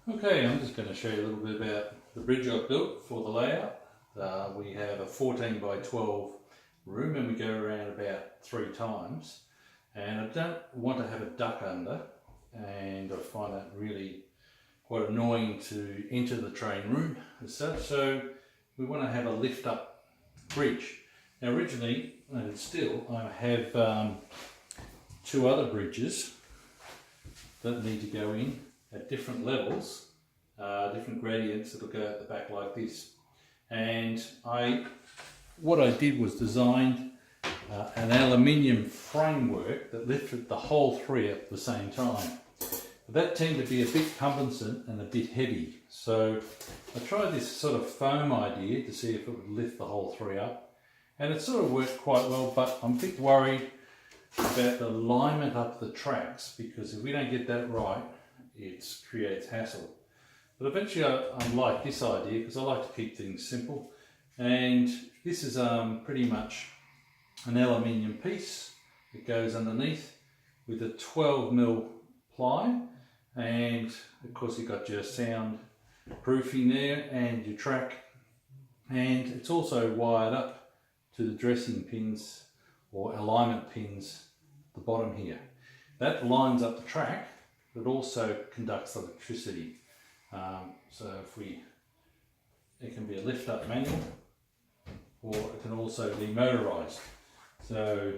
Okay, I'm just going to show you a little bit about the bridge I've built for the layout. We have a 14 by 12 room and we go around about 3 times, and I don't want to have a duck under, and I find that really quite annoying to enter the train room as such, so we want to have a lift up bridge. Now originally, and still, I have 2 other bridges that need to go in at different levels, different gradients that'll go at the back like this. And what I did was designed an aluminium framework that lifted the whole 3 at the same time. But that tended to be a bit cumbersome and a bit heavy, so I tried this sort of foam idea to see if it would lift the whole 3 up, and it sort of worked quite well, but I'm a bit worried about the alignment up the tracks, because if we don't get that right, it creates hassle. But eventually I like this idea because I like to keep things simple, and this is pretty much an aluminium piece that goes underneath with a 12mm ply, and of course you've got your sound proofing there and your track, and it's also wired up to the dressing pins or alignment pins at the bottom here. That lines up the track, but also conducts electricity. So it can be a lift up manual, or it can also be motorised. So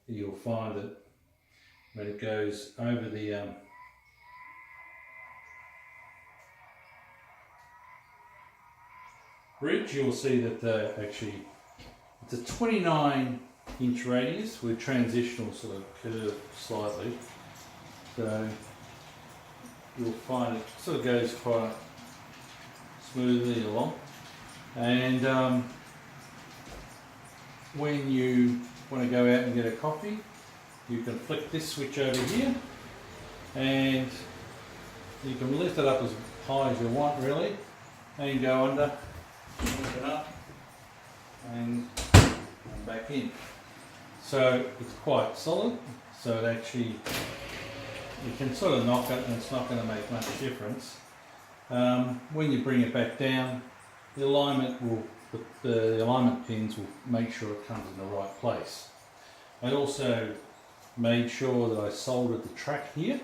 you'll find that when it goes over the bridge, you'll see that actually it's a 29-inch radius with transitional sort of curve slightly. So you'll find it sort of goes quite smoothly along, and when you want to go out and get a coffee, you can flick this switch over here and you can lift it up as high as you want really, and go under, lift it up and back in. So it's quite solid, so it actually, you can sort of knock it and it's not going to make much difference. When you bring it back down, the alignment pins will make sure it comes in the right place. I also made sure that I soldered the track here,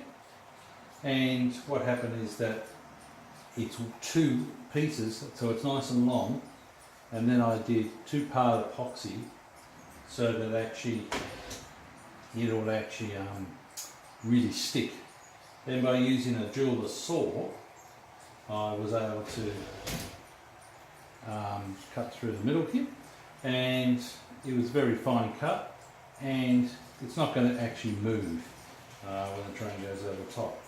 and what happened is that it's 2 pieces, so it's nice and long, and then I did 2-part epoxy so that actually it would actually really stick. Then by using a jeweler's saw, I was able to cut through the middle here, and it was very fine cut, and it's not going to actually move when the train goes over the top.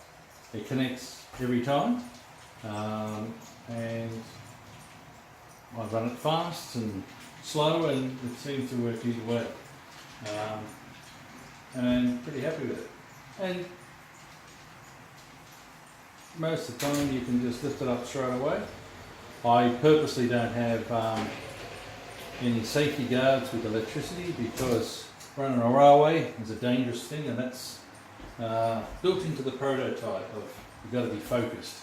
It connects every time, and I run it fast and slow, and it seems to work either way, and I'm pretty happy with it. And most of the time you can just lift it up straight away. I purposely don't have any safety guards with electricity, because running a railway is a dangerous thing, and that's built into the prototype of you've got to be focused.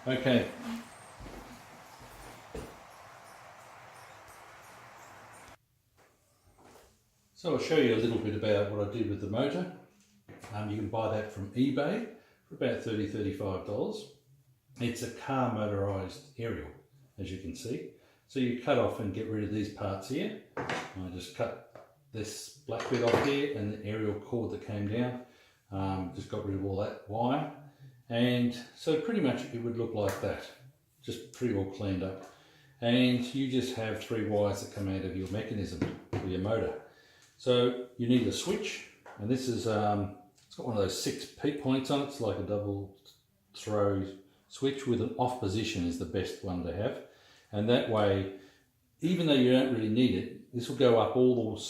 Okay. So I'll show you a little bit about what I did with the motor. You can buy that from eBay for about $30–35. It's a car motorised aerial, as you can see. So you cut off and get rid of these parts here. I just cut this black bit off here and the aerial cord that came down. Just got rid of all that wire. And so pretty much it would look like that, just pretty well cleaned up. And you just have 3 wires that come out of your mechanism for your motor. So you need a switch, and this is it's got one of those 6 points on it. It's like a double throw switch with an off position is the best one to have, and that way, even though you don't really need it, this will go up all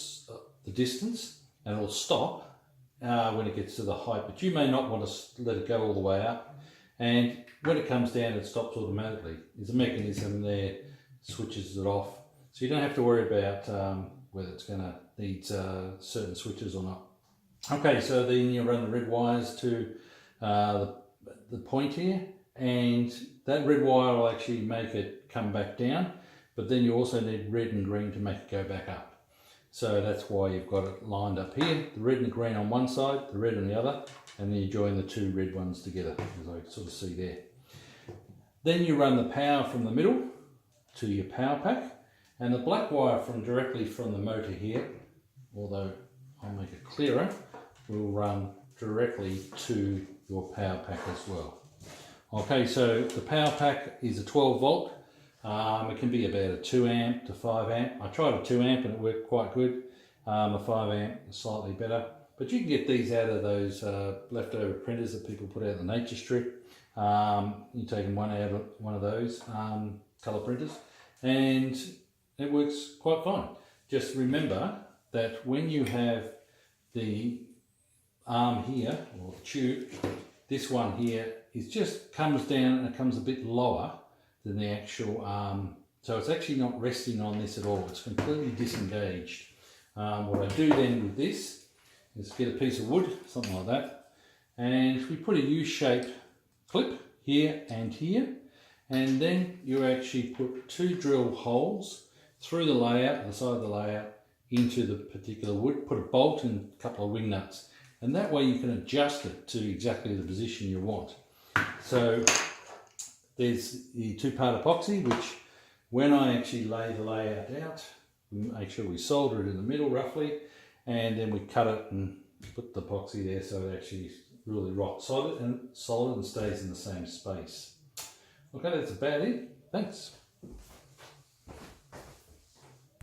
the distance, and it will stop when it gets to the height, but you may not want to let it go all the way up, and when it comes down it stops automatically. There's a mechanism there, switches it off, so you don't have to worry about whether it's going to need certain switches or not. Okay, so then you run the red wires to the point here, and that red wire will actually make it come back down, but then you also need red and green to make it go back up. So that's why you've got it lined up here, the red and green on one side, the red on the other, and then you join the two red ones together, as I sort of see there. Then you run the power from the middle to your power pack, and the black wire directly from the motor here, although I'll make it clearer, will run directly to your power pack as well. Okay, so the power pack is a 12 volt. It can be about a 2 amp to 5 amp. I tried a 2 amp and it worked quite good. A 5 amp is slightly better. But you can get these out of those leftover printers that people put out in the nature strip. You take one out of one of those colour printers and it works quite fine. Just remember that when you have the arm here, or the tube, this one here just comes down and it comes a bit lower than the actual so it's actually not resting on this at all. It's completely disengaged. What I do then with this is get a piece of wood, something like that, and we put a U-shaped clip here and here, and then you actually put 2 drill holes through the layout, the side of the layout, into the particular wood, put a bolt and a couple of wing nuts, and that way you can adjust it to exactly the position you want. So there's the 2-part epoxy, which when I actually lay the layout out, we make sure we solder it in the middle roughly, and then we cut it and put the epoxy there so it actually really rock solid and stays in the same space. Okay, that's about it. Thanks.